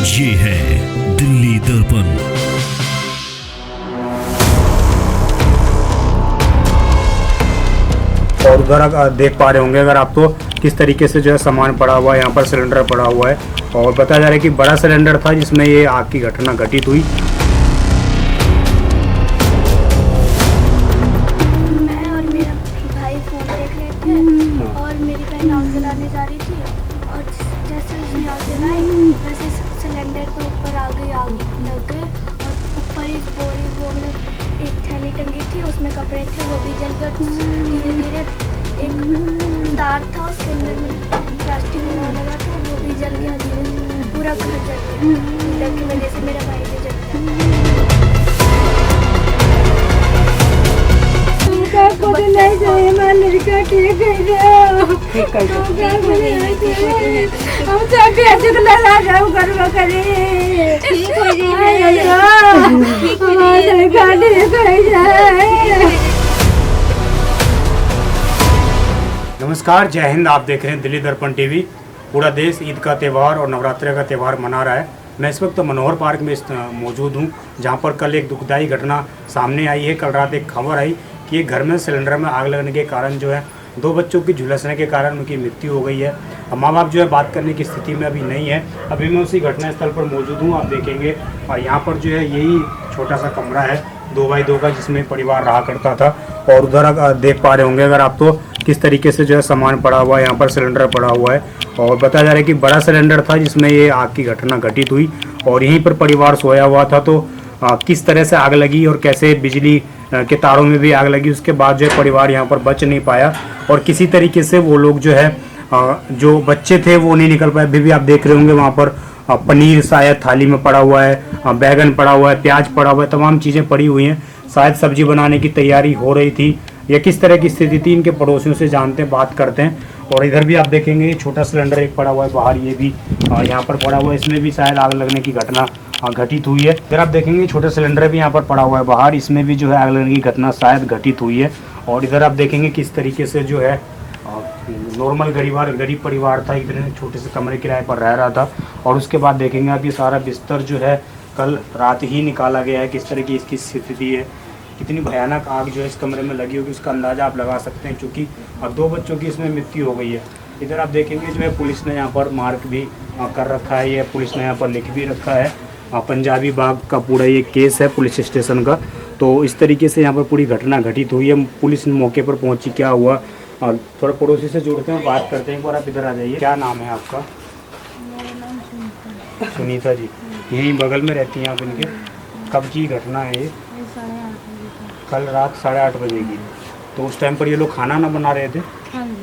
ये है दिल्ली दर्पण। और उधर देख पा रहे होंगे अगर आप तो किस तरीके से जो है सामान पड़ा हुआ है, यहाँ पर सिलेंडर पड़ा हुआ है और बताया जा रहा है कि बड़ा सिलेंडर था जिसमें ये आग की घटना घटित हुई। मैं और मेरा भाई फोन देख रहे थे और मेरी बहन आग जलाने जा रही थी और जैसे उसने आग जलाई वैसे सिलेंडर के ऊपर आग लग गए और ऊपर एक बोरी वो में एक थैली टंगी थी, उसमें कपड़े थे, वो भी जल गए। धीरे धीरे एक तार था उसके अंदर में प्लास्टिक में लगा था, वो भी जल गया। धीरे पूरा घर जल गया। डर की वजह से मेरा भाई भी जल गया। नहीं चाहिए, मैं लड़का ठीक है हम चाहते हैं कि लगा जाऊँ घर में करे ठीक हो जाए। नमस्कार, जय हिंद। आप देख रहे हैं दिल्ली दर्पण टीवी। पूरा देश ईद का त्यौहार और नवरात्रि का त्यौहार मना रहा है। मैं इस वक्त मनोहर पार्क में मौजूद हूं, जहां पर कल एक दुखदायी घटना सामने आई है। कल रात एक खबर आई कि एक घर में सिलेंडर में आग लगने के कारण जो है 2 बच्चों की झुलसने के कारण उनकी मृत्यु हो गई है। माँ बाप जो है बात करने की स्थिति में अभी नहीं है। अभी मैं उसी घटनास्थल पर मौजूद हूँ, आप देखेंगे। और यहाँ पर जो है यही छोटा सा कमरा है 2x2 का, जिसमें परिवार रहा करता था। और उधर देख पा रहे होंगे अगर आप तो किस तरीके से जो है सामान पड़ा हुआ है, यहाँ पर सिलेंडर पड़ा हुआ है और बताया जा रहा है कि बड़ा सिलेंडर था जिसमें ये आग की घटना घटित हुई और यहीं पर परिवार सोया हुआ था। तो किस तरह से आग लगी और कैसे बिजली के तारों में भी आग लगी, उसके बाद जो है परिवार यहाँ पर बच नहीं पाया और किसी तरीके से वो लोग जो है जो बच्चे थे वो नहीं निकल पाए। अभी भी आप देख रहे होंगे वहाँ पर पनीर शायद थाली में पड़ा हुआ है, बैगन पड़ा हुआ है, प्याज पड़ा हुआ है, तमाम चीज़ें पड़ी हुई हैं। शायद सब्जी बनाने की तैयारी हो रही थी या किस तरह की स्थिति थी। इनके पड़ोसियों से जानते हैं, बात करते हैं। और इधर भी आप देखेंगे छोटा सिलेंडर एक पड़ा हुआ है बाहर, ये भी यहाँ पर पड़ा हुआ है, इसमें भी शायद आग लगने की घटना घटित हुई है। फिर आप देखेंगे छोटा सिलेंडर भी यहाँ पर पड़ा हुआ है बाहर, इसमें भी जो है आग लगने की घटना शायद घटित हुई है। और इधर आप देखेंगे किस तरीके से जो है नॉर्मल गरीब परिवार था, इतने छोटे से कमरे किराए पर रह रहा था। और उसके बाद देखेंगे आप ये सारा बिस्तर जो है कल रात ही निकाला गया है। किस तरह की इसकी स्थिति है, कितनी भयानक आग जो है इस कमरे में लगी होगी, उसका अंदाज़ा आप लगा सकते हैं, क्योंकि 2 बच्चों की इसमें मृत्यु हो गई है। इधर आप देखेंगे जो है पुलिस ने यहाँ पर मार्क भी कर रखा है, ये पुलिस ने यहाँ पर लिख भी रखा है। पंजाबी बाग का पूरा ये केस है पुलिस स्टेशन का। तो इस तरीके से यहाँ पर पूरी घटना घटित हुई है। पुलिस मौके पर पहुँची, क्या हुआ और थोड़ा पड़ोसी से जुड़ते हैं, बात करते हैं। एक बार आप इधर आ जाइए। क्या नाम है आपका? मेरा नाम सुनीता जी। यहीं बगल में रहती हैं आप इनके? कब की घटना है ये? कल रात 8:30 बजे की। तो उस टाइम पर ये लोग खाना ना बना रहे थे? हाँ जी,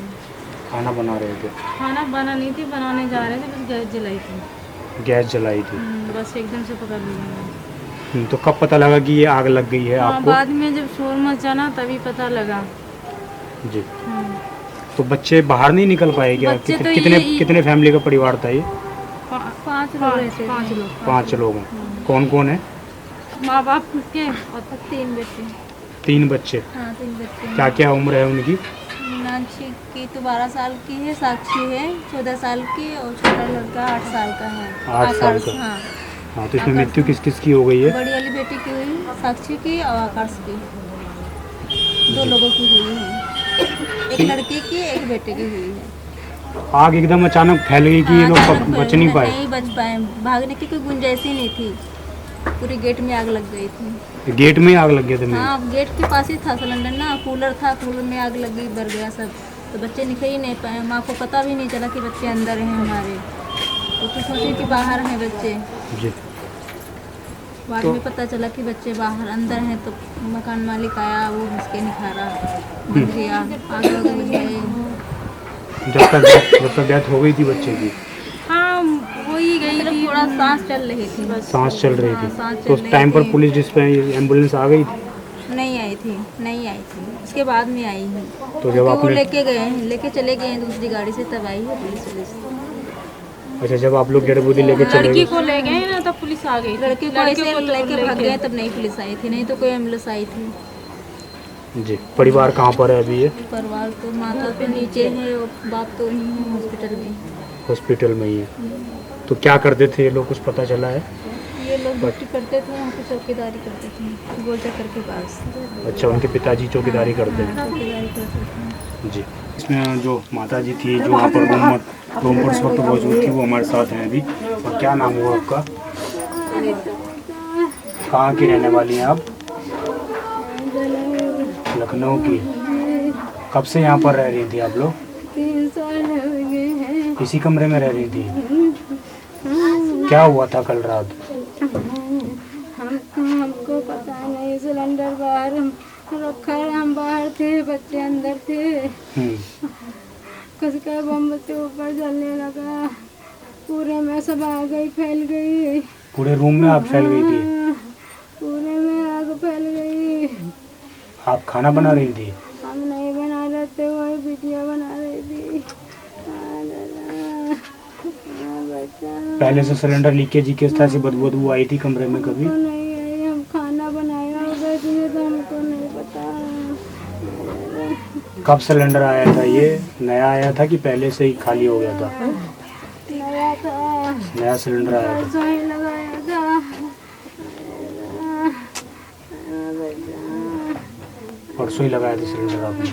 खाना बना रहे थे। खाना बना नहीं थी, बनाने जा रहे थे, बस गैस जलाई थी। गैस जलाई थी। बस एकदम से पकड़ लिया। तो कब पता लगा कि ये आग लग गई है हाँ, आपको? बाद में जब शोर मचा ना तभी पता लगा। जी। तो बच्चे बाहर नहीं निकल पाए क्या? बच्चे तो कितने फैमिली का परिवार था ये? 5 लोग रहते, 5 लोग। 5 लोग हैं। कौन कौन है? माँ बाप के और 3 बेटे। 3 बच्चे। हाँ, 3 बच्चे। क्या क्या उम्र है उनकी? मीनाक्षी की तो 12 साल की है, साक्षी है 14 साल की और छोटा लड़का 8 साल का है। 8 साल का। हाँ, हाँ, तो इसमें मृत्यु किस किस की हो गई है? बड़ी वाली बेटी की हुई, साक्षी की और आकाश की। 2 लोगों की हुई है, एक लड़के की एक बेटे की हुई है। आग एकदम अचानक फैल गई कि ये लोग बच नहीं पाए? नहीं बच पाए, भागने की कोई गुंजाइश ही नहीं थी। पूरी गेट में आग लग गई थी। गेट में आग लग गया था? हाँ, गेट के पास ही था सिलेंडर ना, कूलर था, कूलर में आग लग गई, बर गया सब। तो बच्चे निकल ही नहीं पाए, माँ को पता भी नहीं चला कि बच्चे अंदर हैं हमारे। तो सोचे कि बाहर हैं बच्चे। जी। बाद में पता चला कि बच्चे बाहर अंदर हैं। तो मकान मालिक आया, वो उसके निखारा बंद किया, आग लग गई। जब तक डेथ हो गई थी बच्चे की? हाँ, हो ही गई थी, थोड़ा सांस चल रही थी बस। सांस चल रही थी। सांस तो उस चल टाइम रही पर थी। पुलिस जिस पे एम्बुलेंस आ गई थी? नहीं आई थी, नहीं आई थी, उसके बाद में आई है। तो जब वो आपने लेके गए हैं, लेके चले गए हैं दूसरी गाड़ी से, तब आई है पुलिस। अच्छा, जब आप लोग डेड बॉडी लेके चले लड़की गए? को ले गए ना, तब पुलिस आ गई। लड़की को ऐसे लेके भाग गए, तब नहीं पुलिस आई थी, नहीं तो कोई एम्बुलेंस आई थी। जी। परिवार कहाँ पर है अभी ये? परिवार तो माता पे नीचे है और बाप तो वहीं है हॉस्पिटल में। हॉस्पिटल में ही है। तो क्या करते थे ये लोग, कुछ पता चला है? ये लोग ड्यूटी करते थे, यहाँ पे चौकीदारी करते थे गोल चक्कर के पास। अच्छा, उनके पिताजी चौकीदारी करते हैं। चौकीदारी करते थे। जी, इसमें जो माता जी थी जो वहाँ पर रूम पर इस वक्त मौजूद थी, वो हमारे साथ हैं अभी। और क्या नाम हुआ आपका? कहाँ की रहने वाली हैं आप? लखनऊ की। कब से यहाँ पर रह रही थी आप लोग? 3 साल हो गए हैं। इसी कमरे में रह रही थी? क्या हुआ था कल रात? हमको पता नहीं, सिलेंडर बाहर रखा है, हम बाहर थे, बच्चे अंदर थे। कसका बम से ऊपर जलने लगा, पूरे में सब आग गई, फैल गई। पूरे रूम में आग फैल गई थी? पूरे में आग फैल गई। आप खाना बना रही थी? हम नहीं बना रहे थे, वही बिटिया बना रही थी। पहले से सिलेंडर लीकेज था, ऐसी बदबू आई थी कमरे में कभी? नहीं आई, हम खाना बनाया होगा इसलिए तो हमको नहीं पता। कब सिलेंडर आया था? ये नया आया था कि पहले से ही खाली हो गया था? नया था, नया सिलेंडर आया था। परसों ही लगाया था। परसों ही लगाया था सिलेंडर आपने?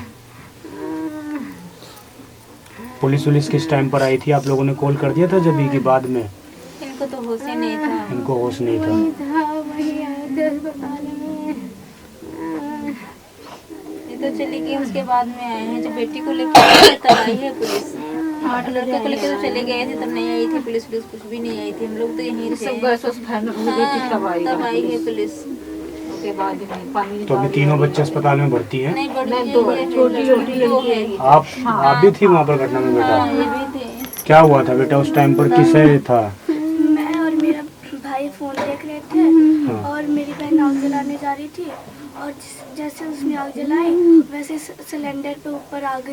पुलिस किस टाइम पर आई थी? आप लोगों ने कॉल कर दिया था जब के बाद में? इनको तो होश ही नहीं था। इनको होश नहीं था। वही आए थे अस्पताल में। ये तो चली गई, उसके बाद में आए हैं। जब बेटी को लेकर आए थे तब आई है पुलिस। 8 लड़के को लेकर तो चले गए थे, तब नहीं आई थी पुलिस कुछ भी नहीं आई थी। हम लोग तो यहीं थे। तब आई है पुलिस। तो अभी तीनों बच्चे अस्पताल में भर्ती हैं? नहीं, छोटी आप भी थी वहाँ पर घटना में बेटा? ये भी थे। क्या हुआ था बेटा उस टाइम पर? किसे था? मैं और मेरा भाई फोन देख रहे थे और मेरी बहन आग जलाने जा रही थी, और जैसे उसने आग जलाई वैसे सिलेंडर पे ऊपर आग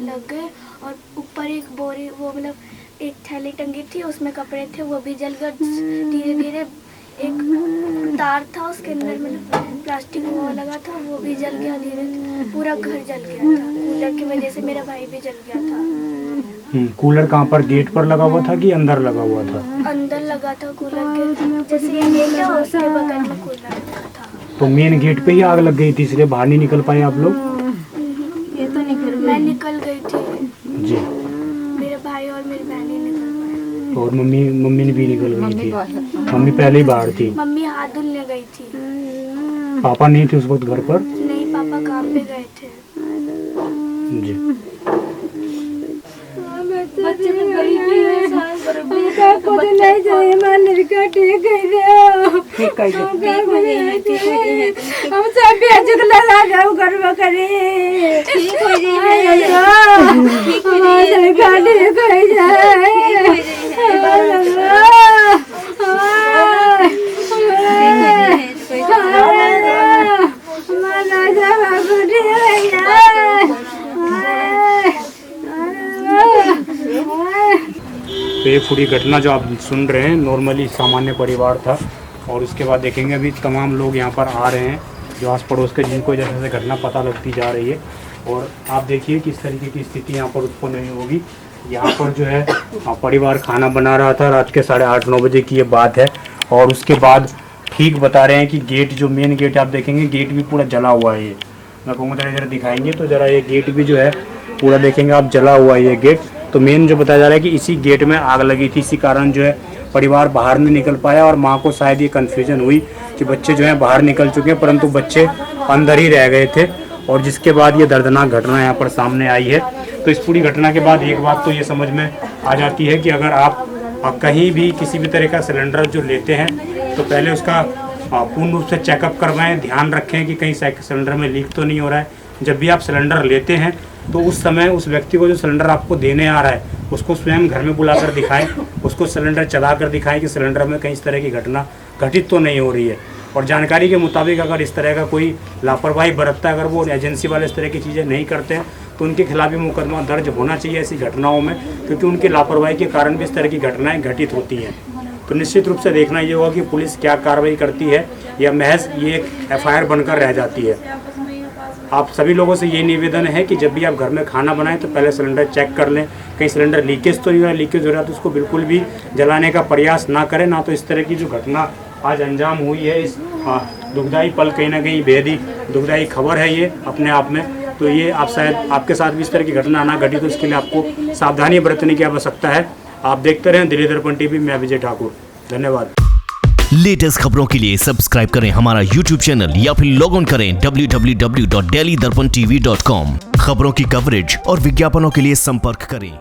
लग गए, और ऊपर एक बोरी, वो मतलब एक थैली टंगी थी, उसमें कपड़े थे, वो भी जल गए। धीरे धीरे एक तार था उसके अंदर, मतलब प्लास्टिक वो लगा था, वो भी जल गया। धीरे पूरा घर जल गया था। कूलर की वजह से मेरा भाई भी जल गया था। कूलर कहाँ पर? गेट पर लगा हुआ था कि अंदर लगा हुआ था? अंदर लगा था कूलर के, जैसे ये गेट है उसके बगल में कूलर लगा था। तो मेन गेट पे ही आग लग गई थी, इसलिए बाहर नहीं निकल पाए आप लोग? ये तो मैं निकल गई थी जी। मेरे भाई और मेरी बहन ही निकल गए। और मम्मी ने भी निकल गई थी? मम्मी पहले ही बाहर थी? मम्मी हाथ धुलने गई थी। पापा नहीं थे उस वक्त घर पर? नहीं, पापा काम पे गए थे। जी। बच्चे तो गरीब है, कुछ नहीं चाहिए, मैं लड़का ठीक है हम सब बेचक लगा जाओ घर में करे लड़का ठीक हो जाए। तो ये पूरी घटना जो आप सुन रहे हैं नॉर्मली सामान्य परिवार था, और उसके बाद देखेंगे अभी तमाम लोग यहाँ पर आ रहे हैं जो आस पड़ोस के, जिनको जैसे जैसे घटना पता लगती जा रही है। और आप देखिए किस तरीके की स्थिति यहाँ पर उत्पन्न नहीं होगी। यहाँ पर जो है परिवार खाना बना रहा था, रात के 8:30-9 बजे की ये बात है। और उसके बाद ठीक बता रहे हैं कि गेट, जो मेन गेट आप देखेंगे, गेट भी पूरा जला हुआ है। ये मैं कहूँगा जरा दिखाएंगे तो जरा, ये गेट भी जो है पूरा देखेंगे आप जला हुआ है ये गेट। तो मेन जो बताया जा रहा है कि इसी गेट में आग लगी थी, इसी कारण जो है परिवार बाहर नहीं निकल पाया, और माँ को शायद ये कन्फ्यूजन हुई कि बच्चे जो हैं बाहर निकल चुके हैं, परंतु बच्चे अंदर ही रह गए थे। और जिसके बाद ये दर्दनाक घटना यहाँ पर सामने आई है। तो इस पूरी घटना के बाद एक बात तो ये समझ में आ जाती है कि अगर आप कहीं भी किसी भी तरह का सिलेंडर जो लेते हैं तो पहले उसका पूर्ण रूप से चेकअप करवाएं, ध्यान रखें कि कहीं सिलेंडर में लीक तो नहीं हो रहा है। जब भी आप सिलेंडर लेते हैं तो उस समय उस व्यक्ति को जो सिलेंडर आपको देने आ रहा है उसको स्वयं घर में बुलाकर दिखाएं, उसको सिलेंडर चला कर दिखाएं कि सिलेंडर में कहीं इस तरह की घटना घटित तो नहीं हो रही है। और जानकारी के मुताबिक अगर इस तरह का कोई लापरवाही बरतता है, अगर वो एजेंसी वाले इस तरह की चीज़ें नहीं करते हैं तो उनके खिलाफ भी मुकदमा दर्ज होना चाहिए ऐसी घटनाओं में, क्योंकि उनकी लापरवाही के कारण भी इस तरह की घटनाएं घटित होती हैं। तो निश्चित रूप से देखना ये होगा कि पुलिस क्या कार्रवाई करती है या महज ये एक FIR बनकर रह जाती है। आप सभी लोगों से ये निवेदन है कि जब भी आप घर में खाना बनाएं तो पहले सिलेंडर चेक कर लें, कहीं सिलेंडर लीकेज तो नहीं हो रहा। लीकेज हो रहा है तो उसको बिल्कुल भी जलाने का प्रयास ना करें, ना तो इस तरह की जो घटना आज अंजाम हुई है, इस दुखदाई पल कहीं ना कहीं बेहद ही दुखदाई खबर है ये अपने आप में। तो ये आप शायद आपके साथ भी इस तरह की घटना ना घटी, तो इसके लिए आपको सावधानी बरतने की आवश्यकता है। आप देखते रहें दिल्ली दर्पण टीवी। मैं विजय ठाकुर, धन्यवाद। लेटेस्ट खबरों के लिए सब्सक्राइब करें हमारा YouTube चैनल या फिर लॉग ऑन करें www.delhidarpantv.com। खबरों की कवरेज और विज्ञापनों के लिए संपर्क करें।